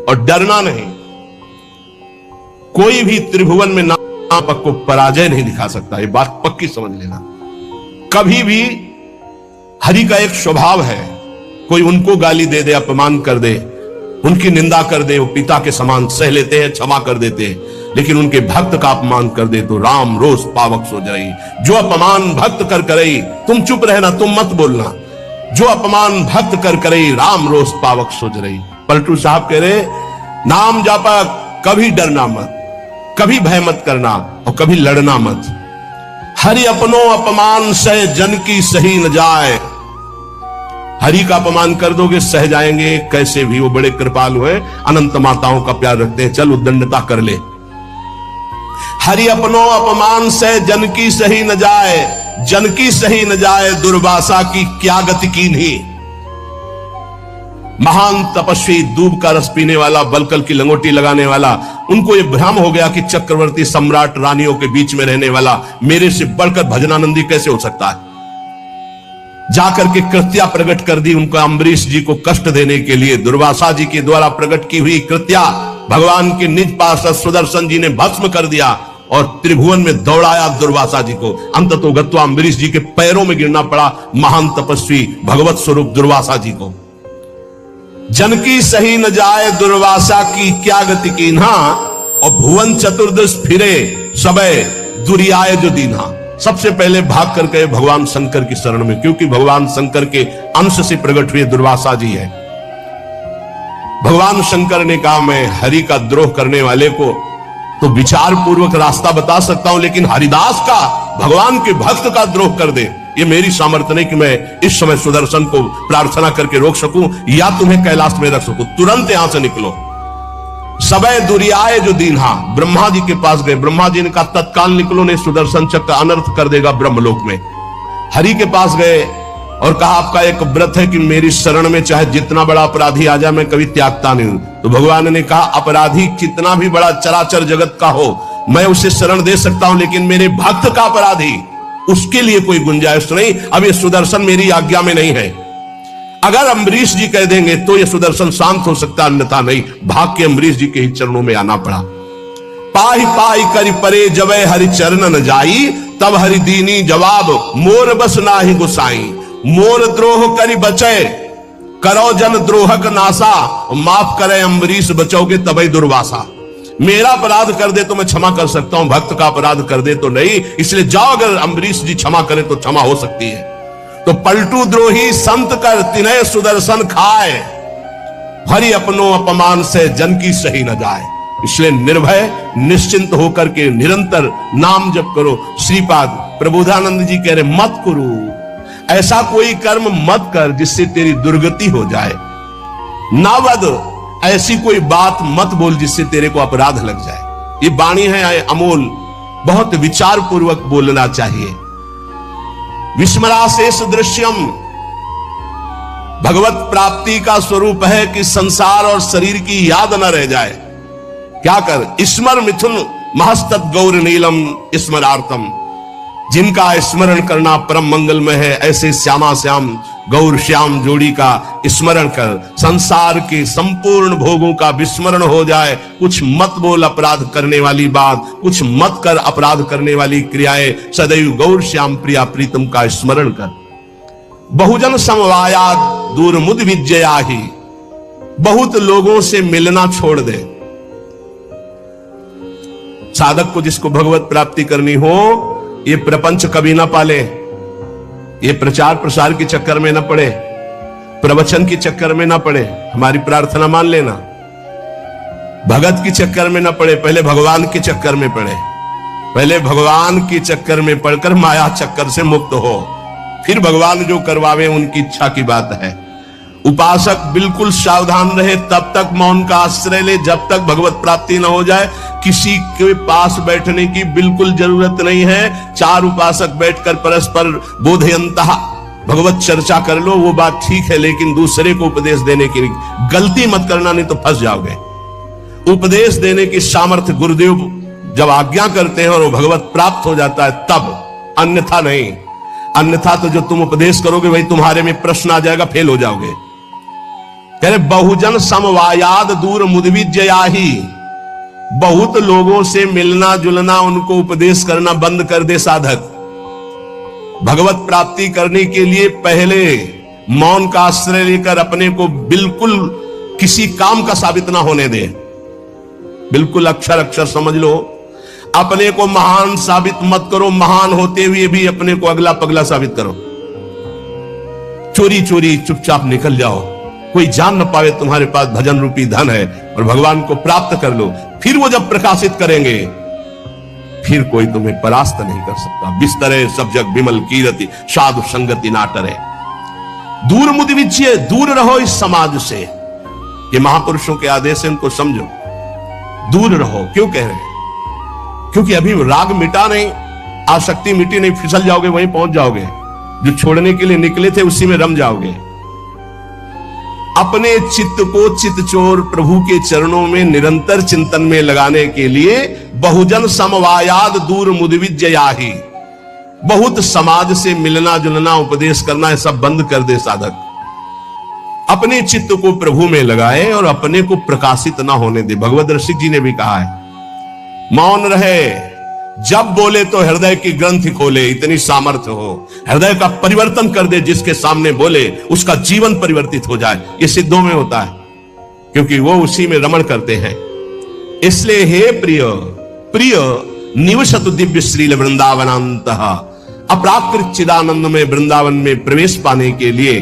और डरना नहीं। कोई भी त्रिभुवन में नापक को पराजय नहीं दिखा सकता, ये बात पक्की समझ लेना। कभी भी हरि का एक स्वभाव है, कोई उनको गाली दे दे, अपमान कर दे, उनकी निंदा कर दे, वो पिता के समान सह लेते हैं, क्षमा कर देते हैं। लेकिन उनके भक्त का अपमान कर दे तो राम रोष पावक सो जरई। जो अपमान भक्त कर करई, तुम चुप रहना, तुम मत बोलना। जो अपमान भक्त कर करई, राम रोष पावक सो जरई। पलटू साहब कह रहे, नाम जापा कभी डरना मत, कभी भय मत करना और कभी लड़ना मत। हरि अपनो अपमान सह जन की सही न जाए। हरि का अपमान कर दोगे सह जाएंगे कैसे भी, वो बड़े कृपालु हैं, अनंत माताओं का प्यार रखते हैं, चल उद्दंडता कर ले। हरि अपनो अपमान सह जन की सही न जाए, जन की सही न जाए, दुर्वासा की क्या गति कीन्ही। महान तपस्वी, दूब का रस पीने वाला, बलकल की लंगोटी लगाने वाला, उनको यह भ्रम हो गया कि चक्रवर्ती सम्राट रानियों के बीच में रहने वाला मेरे से बढ़कर भजनानंदी कैसे हो सकता है। जाकर के कृत्या प्रकट कर दी उनका, अम्बरीश जी को कष्ट देने के लिए दुर्वासा जी के द्वारा प्रकट की हुई कृत्या भगवान के निज पार्षद सुदर्शन जी ने भस्म कर दिया और त्रिभुवन में दौड़ाया दुर्वासा जी को। अंततोगत्वा अम्बरीश जी के पैरों में गिरना पड़ा महान तपस्वी भगवत स्वरूप दुर्वासा जी को। जन की सही न जाए, दुर्वासा की क्या गति कीन्हा, और भुवन चतुर्दश फिरे सबे दुरियाए जो दीन्हा। सबसे पहले भाग कर गए भगवान शंकर की शरण में, क्योंकि भगवान शंकर के अंश से प्रकट हुए दुर्वासा जी है। भगवान शंकर ने कहा, मैं हरि का द्रोह करने वाले को तो विचार पूर्वक रास्ता बता सकता हूं, लेकिन हरिदास का, भगवान के भक्त का द्रोह कर दे, ये मेरी सामर्थ्य नहीं कि मैं इस समय सुदर्शन को प्रार्थना करके रोक सकूं या तुम्हें कैलाश में रख सकूं। तुरंत यहां से निकलो। सबे दुरियाए जो दीन्हा, ब्रह्मा जी के पास गए। ब्रह्मा जी ने कहा तत्काल निकलो, नहीं सुदर्शन चक्र अनर्थ कर देगा ब्रह्मलोक में। हरि के पास गए और कहा आपका एक व्रत है कि मेरी शरण में चाहे जितना बड़ा अपराधी आ जाए मैं कभी त्यागता नहीं हूं। तो भगवान ने कहा अपराधी कितना भी बड़ा चराचर जगत का हो मैं उसे शरण दे सकता हूं, लेकिन मेरे भक्त का अपराधी, उसके लिए कोई गुंजाइश नहीं। अब ये सुदर्शन मेरी आज्ञा में नहीं है। अगर अम्बरीश जी कह देंगे तो ये सुदर्शन शांत हो सकता, अन्यथा नहीं। भाग के अम्बरीश जी के ही चरणों में आना पड़ा। पाही पाही करि परे जबे हरि चरण न जाई, तब हरि दीनी जवाब मोर बस नाही गुसाई। मोर द्रोह करि बचे, करो जन द्रोहक नासा, माफ करे अम्बरीश बचोगे तबई दुर्वासा। मेरा अपराध कर दे तो मैं क्षमा कर सकता हूं, भक्त का अपराध कर दे तो नहीं। इसलिए जाओ, अगर अम्बरीश जी क्षमा करे तो क्षमा हो सकती है। तो पलटू द्रोही संत कर तिनय सुदर्शन खाए, हरि अपनो अपमान से जन की सही न जाए। इसलिए निर्भय निश्चिंत होकर के निरंतर नाम जप करो। श्रीपाद प्रबोधानंद जी कह रहे मत करो, ऐसा कोई कर्म मत कर जिससे तेरी दुर्गति हो जाए। नावद, ऐसी कोई बात मत बोल जिससे तेरे को अपराध लग जाए। ये वाणी है अमोल, बहुत विचार पूर्वक बोलना चाहिए। विस्मराशेष दृश्यम, भगवत प्राप्ति का स्वरूप है कि संसार और शरीर की याद न रह जाए। क्या कर, स्मर मिथुन महस्तत् गौर नीलम स्मरार्थम। जिनका स्मरण करना परम मंगलमय है, ऐसे श्यामा श्याम गौर श्याम जोड़ी का स्मरण कर, संसार के संपूर्ण भोगों का विस्मरण हो जाए। कुछ मत बोल अपराध करने वाली बात, कुछ मत कर अपराध करने वाली क्रियाएं। सदैव गौर श्याम प्रिया प्रीतम का स्मरण कर। बहुजन समवायात दूर मुद विजयाहि, बहुत लोगों से मिलना छोड़ दे। साधक को जिसको भगवत प्राप्ति करनी हो, ये प्रपंच कभी ना पाले, ये प्रचार प्रसार के चक्कर में ना पड़े, प्रवचन के चक्कर में ना पड़े। हमारी प्रार्थना मान लेना, भगत के चक्कर में ना पड़े, पहले भगवान के चक्कर में पड़े। पहले भगवान के चक्कर में पड़कर माया चक्कर से मुक्त हो, फिर भगवान जो करवावे उनकी इच्छा की बात है। उपासक बिल्कुल सावधान रहे, तब तक मौन का आश्रय ले जब तक भगवत प्राप्ति न हो जाए। किसी के पास बैठने की बिल्कुल जरूरत नहीं है। चार उपासक बैठकर परस्पर बोधयंतः भगवत चर्चा कर लो, वो बात ठीक है, लेकिन दूसरे को उपदेश देने की गलती मत करना, नहीं तो फंस जाओगे। उपदेश देने की सामर्थ्य गुरुदेव जब आज्ञा करते हैं और वो भगवत प्राप्त हो जाता है तब, अन्यथा नहीं। अन्यथा तो जो तुम उपदेश करोगे वही तुम्हारे में प्रश्न आ जाएगा, फेल हो जाओगे। कह रहे बहुजन समवायाद दूर मुदविज्जयाहि, बहुत लोगों से मिलना जुलना, उनको उपदेश करना बंद कर दे साधक। भगवत प्राप्ति करने के लिए पहले मौन का आश्रय लेकर अपने को बिल्कुल किसी काम का साबित ना होने दे। बिल्कुल अक्षर अक्षर समझ लो, अपने को महान साबित मत करो, महान होते हुए भी अपने को अगला पगला साबित करो। चोरी चोरी चुपचाप निकल जाओ, कोई जान न पावे तुम्हारे पास भजन रूपी धन है, और भगवान को प्राप्त कर लो। फिर वो जब प्रकाशित करेंगे फिर कोई तुम्हें परास्त नहीं कर सकता। बिस्तरे सब जग विमल कीरति, साधु संगति ना टरे। दूर मुदविज्य, दूर रहो इस समाज से। ये महापुरुषों के आदेश है, इनको समझो। दूर रहो, क्यों कह रहे हैं? क्योंकि अभी राग मिटा नहीं, आसक्ति मिटी नहीं, फिसल जाओगे, वहीं पहुंच जाओगे। जो छोड़ने के लिए निकले थे उसी में रम जाओगे। अपने चित्त को चित्तचोर प्रभु के चरणों में निरंतर चिंतन में लगाने के लिए बहुजन समवायाद दूर मुदविज्जयाहि, बहुत समाज से मिलना जुलना उपदेश करना है सब बंद कर दे साधक। अपने चित्त को प्रभु में लगाए और अपने को प्रकाशित ना होने दे। भगवत रसिक जी ने भी कहा है, मौन रहे, जब बोले तो हृदय की ग्रंथि खोले, इतनी सामर्थ्य हो, हृदय का परिवर्तन कर दे, जिसके सामने बोले उसका जीवन परिवर्तित हो जाए। ये सिद्धों में होता है, क्योंकि वो उसी में रमण करते हैं। इसलिए हे प्रिय प्रिय निवसतु दिव्य श्रील वृंदावनांतः, अपराकृत चिदानंद में वृंदावन में प्रवेश पाने के लिए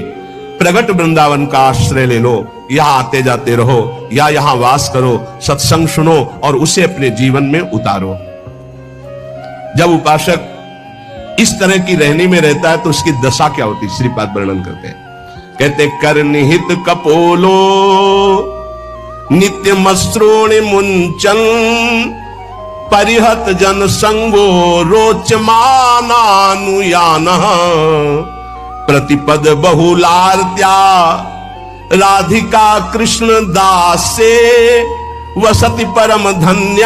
प्रगट वृंदावन का आश्रय ले लो। यहां आते जाते रहो या यहां वास करो, सत्संग सुनो और उसे अपने जीवन में उतारो। जब उपासक इस तरह की रहनी में रहता है तो उसकी दशा क्या होती है, श्रीपाद वर्णन करते हैं। कहते कर निहित कपोलो नित्य मस्त्रोणि मुंचन, परिहत जन संगो रोचमानानुयान, प्रतिपद बहुलार्त्या राधिका कृष्ण दास से, वसति परम धन्य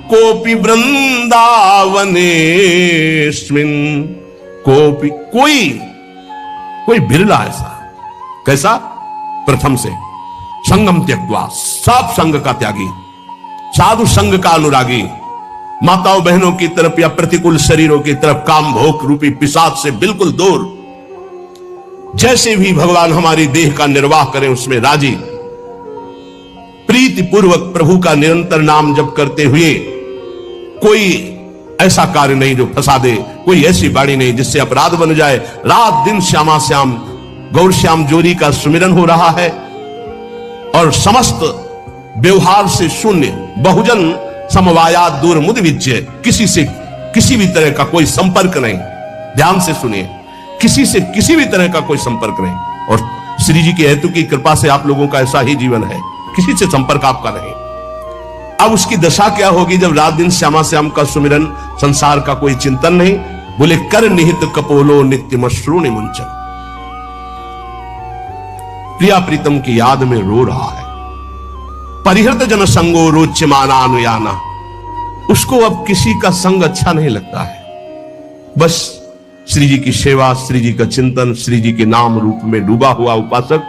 कोपि वृंदावनेस्मिन। कोपि कोई बिरला ऐसा, कैसा? प्रथम से संगम त्यक्त्वा, सब संग का त्यागी, साधु संग का अनुरागी, माताओं बहनों की तरफ या प्रतिकूल शरीरों की तरफ काम भोग रूपी पिशाच से बिल्कुल दूर। जैसे भी भगवान हमारी देह का निर्वाह करें उसमें राजी, प्रीति पूर्वक प्रभु का निरंतर नाम जप करते हुए, कोई ऐसा कार्य नहीं जो फंसा दे, कोई ऐसी बाणी नहीं जिससे अपराध बन जाए। रात दिन श्यामा श्याम गौर श्याम जोरी का सुमिरन हो रहा है और समस्त व्यवहार से शून्य, बहुजन समवायात दूर मुदविज्य, किसी से किसी भी तरह का कोई संपर्क नहीं। ध्यान से सुनिए, किसी से किसी भी तरह का कोई संपर्क नहीं। और श्री जी की हेतु की कृपा से आप लोगों का ऐसा ही जीवन है, किसी से संपर्क आपका नहीं। अब उसकी दशा क्या होगी जब रात दिन श्यामा श्याम का सुमिरन, संसार का कोई चिंतन नहीं। बोले कर निहित कपोलो नित्य मश्रूण मुंचन, प्रिया प्रीतम की याद में रो रहा है। परिहृत जन संगो रोच्यमाना अनुयाना, उसको अब किसी का संग अच्छा नहीं लगता है। बस श्री जी की सेवा, श्री जी का चिंतन, श्री जी के नाम रूप में डूबा हुआ उपासक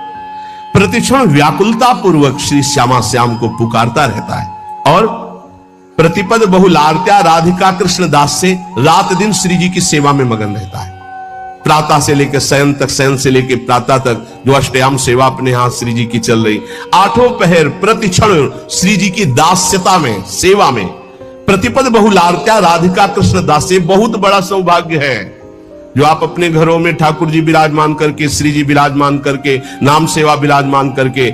प्रतिक्षण व्याकुलता पूर्वक श्री श्यामा श्याम को पुकारता रहता है और प्रतिपद बहुलार्त्या राधिका कृष्ण दास से रात दिन श्री जी की सेवा में मगन रहता है। प्रातः से लेकर शयन तक, शयन से लेकर प्रातः तक जो अष्टयाम सेवा अपने हाथ श्री जी की चल रही, आठों पहर प्रतिक्षण श्री जी की दास्यता में, सेवा में। प्रतिपद बहुलार्त्या राधिका कृष्ण दास से बहुत बड़ा सौभाग्य है जो आप अपने घरों में ठाकुर जी विराजमान करके, श्री जी विराजमान करके, नाम सेवा विराजमान करके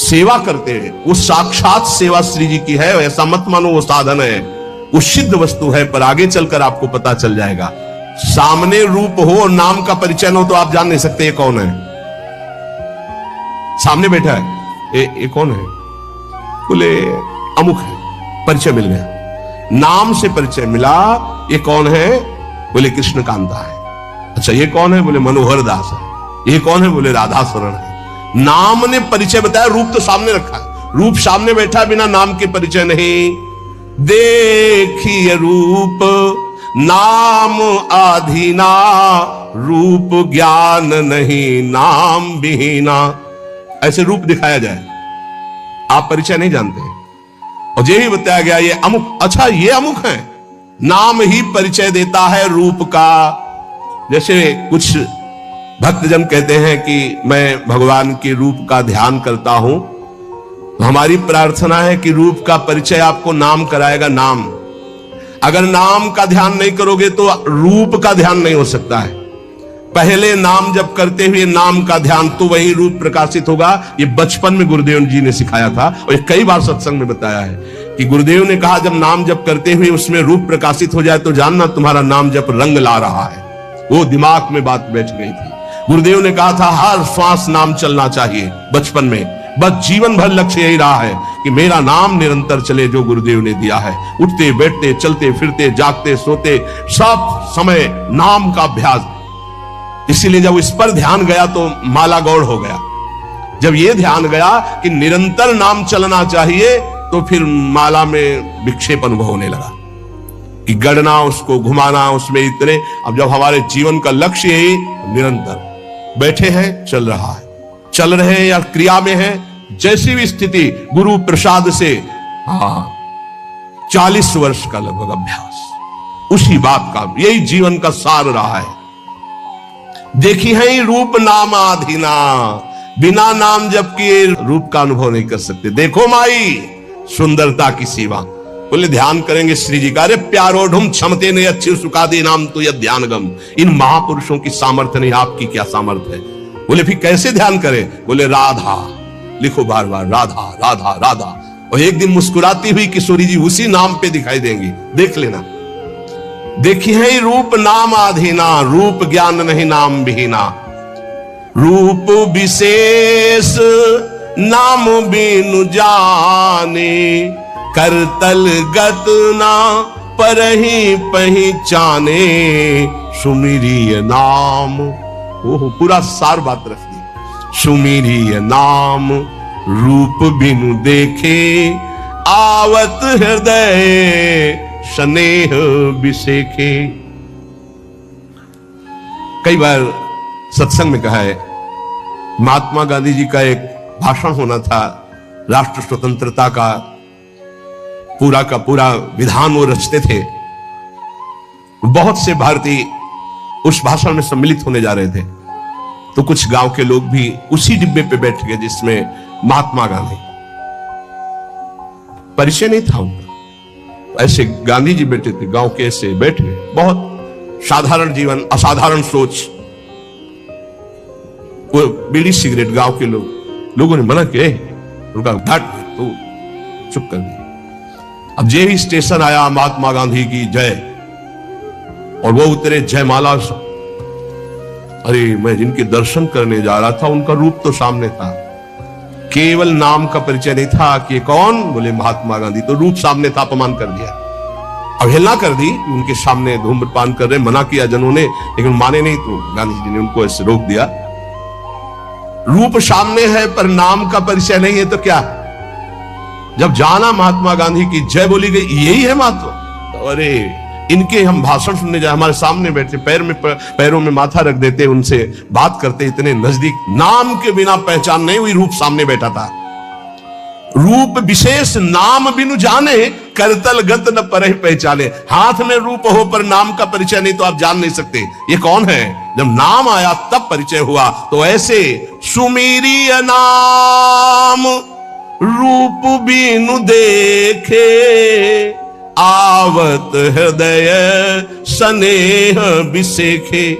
सेवा करते हैं। वो साक्षात सेवा श्री जी की है, ऐसा मत मानो वो साधन है, वो सिद्ध वस्तु है। पर आगे चलकर आपको पता चल जाएगा। सामने रूप हो और नाम का परिचय न हो तो आप जान नहीं सकते ये कौन है। सामने बैठा है, ये कौन है? बोले अमुक है, परिचय मिल गया। नाम से परिचय मिला, ये कौन है? बोले कृष्ण कांता है। अच्छा ये कौन है? बोले मनोहर दास है। ये कौन है? बोले राधा शरण है। नाम ने परिचय बताया, रूप तो सामने रखा है। रूप सामने बैठा, बिना नाम के परिचय नहीं। देखिए रूप नाम आधीना, रूप ज्ञान नहीं नाम विहीना। ऐसे रूप दिखाया जाए, आप परिचय नहीं जानते, और यही बताया गया ये अमुक, अच्छा ये अमुक है, नाम ही परिचय देता है रूप का। जैसे कुछ भक्तजन कहते हैं कि मैं भगवान के रूप का ध्यान करता हूं, तो हमारी प्रार्थना है कि रूप का परिचय आपको नाम कराएगा। नाम, अगर नाम का ध्यान नहीं करोगे तो रूप का ध्यान नहीं हो सकता है। पहले नाम जब करते हुए नाम का ध्यान, तो वही रूप प्रकाशित होगा। ये बचपन में गुरुदेव जी ने सिखाया था, और ये कई बार सत्संग में बताया है कि गुरुदेव ने कहा जब नाम जप करते हुए उसमें रूप प्रकाशित हो जाए तो जानना तुम्हारा नाम जप रंग ला रहा है। वो दिमाग में बात बैठ गई थी। गुरुदेव ने कहा था हर श्वास नाम चलना चाहिए बचपन में, बस जीवन भर लक्ष्य यही रहा है कि मेरा नाम निरंतर चले जो गुरुदेव ने दिया है। उठते बैठते चलते फिरते जागते सोते सब समय नाम का अभ्यास। इसीलिए जब इस पर ध्यान गया तो माला गौड़ हो गया। जब ये ध्यान गया कि निरंतर नाम चलना चाहिए तो फिर माला में विक्षेप अनुभव होने लगा कि गढ़ना, उसको घुमाना, उसमें इतने। अब जब हमारे जीवन का लक्ष्य ही निरंतर बैठे हैं, चल रहा है, चल रहे हैं या क्रिया में है, जैसी भी स्थिति, गुरु प्रसाद से 40 वर्ष का लगभग अभ्यास, उसी बात का, यही जीवन का सार रहा है। देखी है रूप नाम आधीना, बिना नाम जप किए रूप का अनुभव नहीं कर सकते। देखो माई सुंदरता की सीमा, बोले ध्यान करेंगे श्री जी का, अरे प्यारो ढूम क्षमते ने अच्छी सुखादे नाम तो यह ध्यान गम। इन महापुरुषों की सामर्थ्य नहीं, आपकी क्या सामर्थ्य है। बोले फिर कैसे ध्यान करें, बोले राधा लिखो बार बार, राधा राधा राधा, और एक दिन मुस्कुराती हुई किशोरी जी उसी नाम पे दिखाई देंगी, देख लेना। देखी है रूप नाम आधीना, रूप ज्ञान नहीं नाम विहीना। रूप विशेष नाम बिनु जाने, करतल गत ना परहि पहचाने। सुमिरिय नाम, ओह पूरा सार बात रख दी। सुमिरिय नाम रूप बिनु देखे, आवत हृदय स्नेह बिसेखे। कई बार सत्संग में कहा है, महात्मा गांधी जी का एक भाषण होना था, राष्ट्र स्वतंत्रता का पूरा विधान वो रचते थे। बहुत से भारतीय उस भाषण में सम्मिलित होने जा रहे थे, तो कुछ गांव के लोग भी उसी डिब्बे पे बैठ गए जिसमें महात्मा गांधी। परिचय नहीं था उनका, ऐसे गांधी जी बैठे थे, गांव के ऐसे बैठे, बहुत साधारण जीवन, असाधारण सोच। वो बीड़ी सिगरेट गांव के लोगों ने मना किया, उनका घाट तो चुप कर दिया। अब जे ही स्टेशन आया महात्मा गांधी की जय, और वो उतरे जयमाला। अरे मैं जिनके दर्शन करने जा रहा था उनका रूप तो सामने था, केवल नाम का परिचय नहीं था कि कौन, बोले महात्मा गांधी। तो रूप सामने था, अपमान कर दिया, अवहेलना कर दी। उनके सामने धूम्रपान कर रहे, मना किया जनों ने, लेकिन माने नहीं, तो गांधी जी ने उनको ऐसे रोक दिया। रूप सामने है पर नाम का परिचय नहीं है तो क्या। जब जाना महात्मा गांधी की जय बोली गई, यही है महात्मा। अरे इनके हम भाषण सुनने जाए, हमारे सामने बैठते, पैरों में माथा रख देते, उनसे बात करते, इतने नजदीक। नाम के बिना पहचान नहीं हुई, रूप सामने बैठा था। रूप विशेष नाम बिनु जाने, करतल गत न परहि पहचाने। हाथ में रूप हो पर नाम का परिचय नहीं तो आप जान नहीं सकते ये कौन है। जब नाम आया तब परिचय हुआ। तो ऐसे सुमिरिय नाम रूप बिनु देखे, आवत हृदय स्नेह बिसेखे।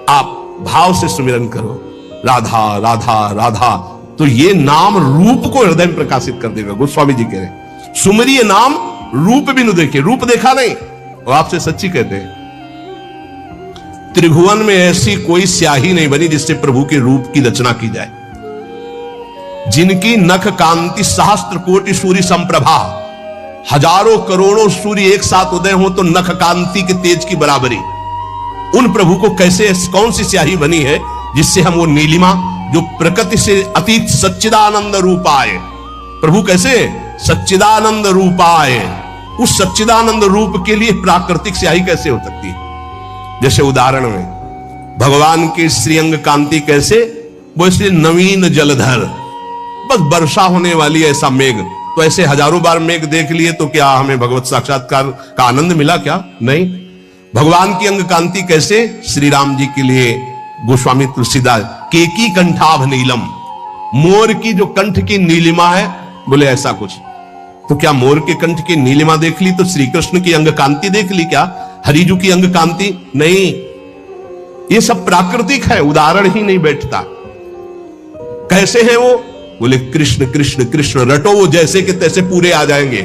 आप भाव से सुमिरन करो, राधा राधा राधा, तो ये नाम रूप को हृदय में प्रकाशित कर देगा। गोस्वामी जी कह रहे हैं सुमरिय नाम रूप बिनु देखे, रूप देखा नहीं। और आपसे सच्ची कहते हैं, त्रिभुवन में ऐसी कोई स्याही नहीं बनी जिससे प्रभु के रूप की रचना की जाए। जिनकी नख कांति सहस्त्र कोटि सूर्य संप्रभा, हजारों करोड़ों सूर्य एक साथ उदय हो तो नख कांति के तेज की बराबरी। उन प्रभु को कैसे, कौन सी स्याही बनी है जिससे हम वो नीलिमा जो प्रकृति से अतीत सच्चिदानंद रूपाय, प्रभु कैसे सच्चिदानंद रूपाय, उस सच्चिदानंद रूप के लिए प्राकृतिक स्याही कैसे हो सकती है। जैसे उदाहरण में भगवान के श्रीअंग कांति कैसे, वो इसलिए नवीन जलधर, बस वर्षा होने वाली ऐसा मेघ। तो ऐसे हजारों बार मेघ देख लिए तो क्या हमें भगवत साक्षात्कार का आनंद मिला क्या? नहीं। भगवान की अंग कांति कैसे? श्री राम जी के लिए गोस्वामी तुलसीदास केकी कंठाभ नीलम, मोर की जो कंठ की नीलिमा है, बोले ऐसा कुछ। तो क्या मोर के कंठ की नीलिमा देख ली तो श्री कृष्ण की अंग कांति देख ली क्या? हरिजू की अंग कांति नहीं। ये सब प्राकृतिक है, उदाहरण ही नहीं बैठता। कैसे है वो? बोले कृष्ण कृष्ण कृष्ण रटो, वो जैसे के तैसे पूरे आ जाएंगे।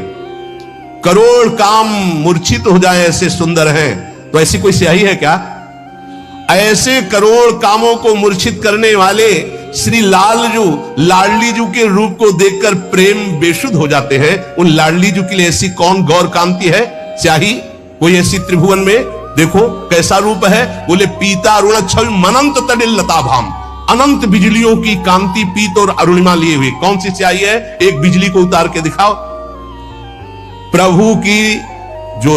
करोड़ काम मूर्छित हो जाए ऐसे सुंदर हैं। तो ऐसी कोई स्याही है क्या? ऐसे करोड़ कामों को मूर्छित करने वाले श्री लालजू लाडलीजू के रूप को देखकर प्रेम बेशुद्ध हो जाते हैं। उन लाडलीजू के लिए ऐसी कौन गौर कांति है स्याही कोई ऐसी त्रिभुवन में? देखो कैसा रूप है। बोले पीता अरुण छवि मनंत तडिल लताभाम, अनंत बिजलियों की कांति पीत और अरुणिमा लिए हुई। कौन सी स्याही है? एक बिजली को उतार के दिखाओ। प्रभु की जो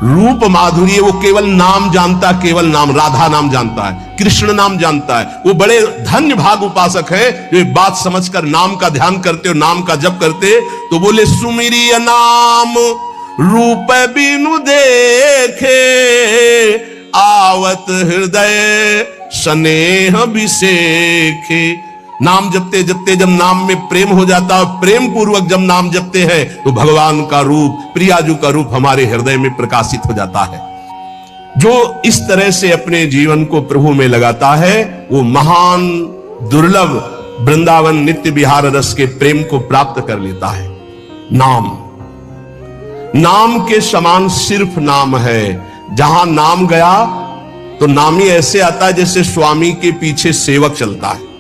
रूप माधुरी है वो केवल नाम जानता, केवल नाम, राधा नाम जानता है, कृष्ण नाम जानता है। वो बड़े धन्य भाग उपासक है जो एक बात समझकर नाम का ध्यान करते और नाम का जप करते। तो बोले सुमिरिय नाम रूप बिनु देखे, आवत हृदय स्नेह अभिषेखे। नाम जपते जपते जब नाम में प्रेम हो जाता है, प्रेम पूर्वक जब नाम जपते हैं तो भगवान का रूप, प्रियाजू का रूप हमारे हृदय में प्रकाशित हो जाता है। जो इस तरह से अपने जीवन को प्रभु में लगाता है वो महान दुर्लभ वृंदावन नित्य विहार रस के प्रेम को प्राप्त कर लेता है। नाम के समान सिर्फ नाम है। जहां नाम गया तो नामी ऐसे आता है जैसे स्वामी के पीछे सेवक चलता है।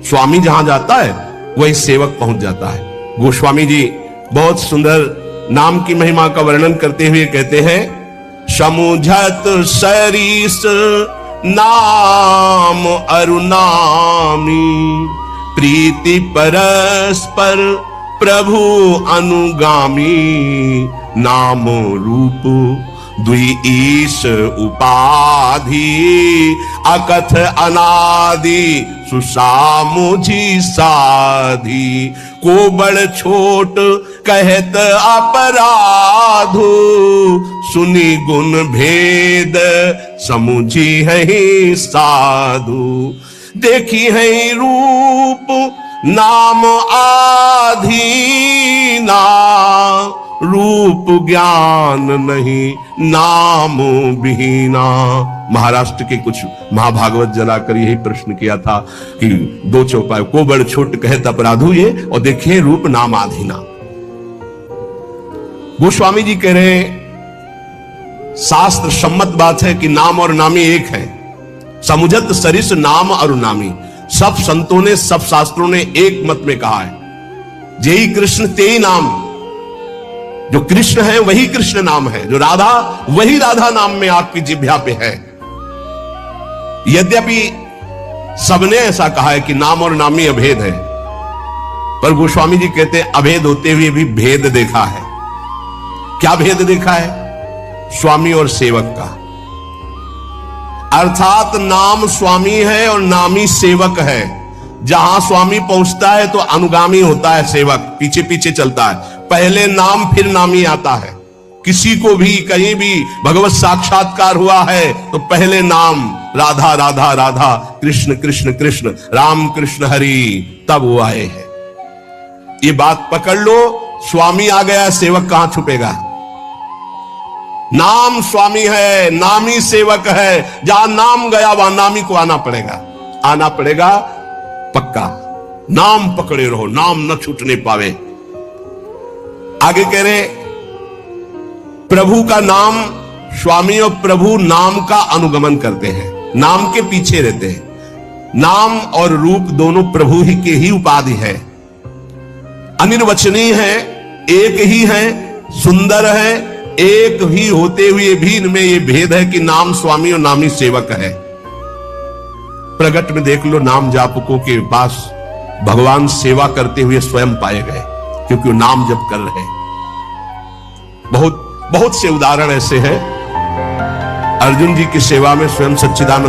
स्वामी जहां जाता है वही सेवक पहुंच जाता है। गोस्वामी जी बहुत सुंदर नाम की महिमा का वर्णन करते हुए कहते हैं, समुझत सरीस नाम अरुनामी, प्रीति परस्पर प्रभु अनुगामी, नाम रूप द्वि ईश उपाधि, अकथ अनादि सुसामुझी साधी, को बड़ छोट कहत अपराधु, सुनी गुण भेद समुझी है साधु, देखी है रूप नाम आधीना, रूप ज्ञान नहीं नाम विहीना। महाराष्ट्र के कुछ महाभागवत जलाकर यही प्रश्न किया था कि दो चौपाई को बड़ छोट कहत अपराधु ये, और देखिए रूप नाम आधीना। गोस्वामी जी कह रहे शास्त्र सम्मत बात है कि नाम और नामी एक है। समुझत सरिस नाम और नामी, सब संतों ने सब शास्त्रों ने एक मत में कहा है, जेई कृष्ण तेई नाम। जो कृष्ण है वही कृष्ण नाम है, जो राधा वही राधा नाम में आपकी जिह्वा पे है। यद्यपि सबने ऐसा कहा है कि नाम और नामी अभेद है, पर गोस्वामी जी कहते हैं अभेद होते हुए भी भेद देखा है। क्या भेद देखा है? स्वामी और सेवक का। अर्थात नाम स्वामी है और नामी सेवक है। जहां स्वामी पहुंचता है तो अनुगामी होता है सेवक, पीछे पीछे चलता है। पहले नाम फिर नामी आता है। किसी को भी कहीं भी भगवत साक्षात्कार हुआ है तो पहले नाम राधा राधा राधा, कृष्ण कृष्ण कृष्ण, राम कृष्ण हरि, तब वो आए हैं। ये बात पकड़ लो। स्वामी आ गया, सेवक कहां छुपेगा? नाम स्वामी है, नामी सेवक है। जहां नाम गया वहां नामी को आना पड़ेगा, आना पड़ेगा पक्का। नाम पकड़े रहो, नाम न छूटने पावे। आगे कह रहे प्रभु का नाम, स्वामी और प्रभु नाम का अनुगमन करते हैं, नाम के पीछे रहते हैं। नाम और रूप दोनों प्रभु ही के ही उपाधि है, अनिर्वचनीय है, एक ही है, सुंदर है। एक ही होते हुए भी इनमें यह भेद है कि नाम स्वामी और नामी सेवक है। प्रगट में देख लो, नाम जापकों के पास भगवान सेवा करते हुए स्वयं पाए गए, क्योंकि वो नाम जप कर रहे हैं। बहुत बहुत से उदाहरण ऐसे हैं। अर्जुन जी की सेवा में स्वयं सच्चिदानंद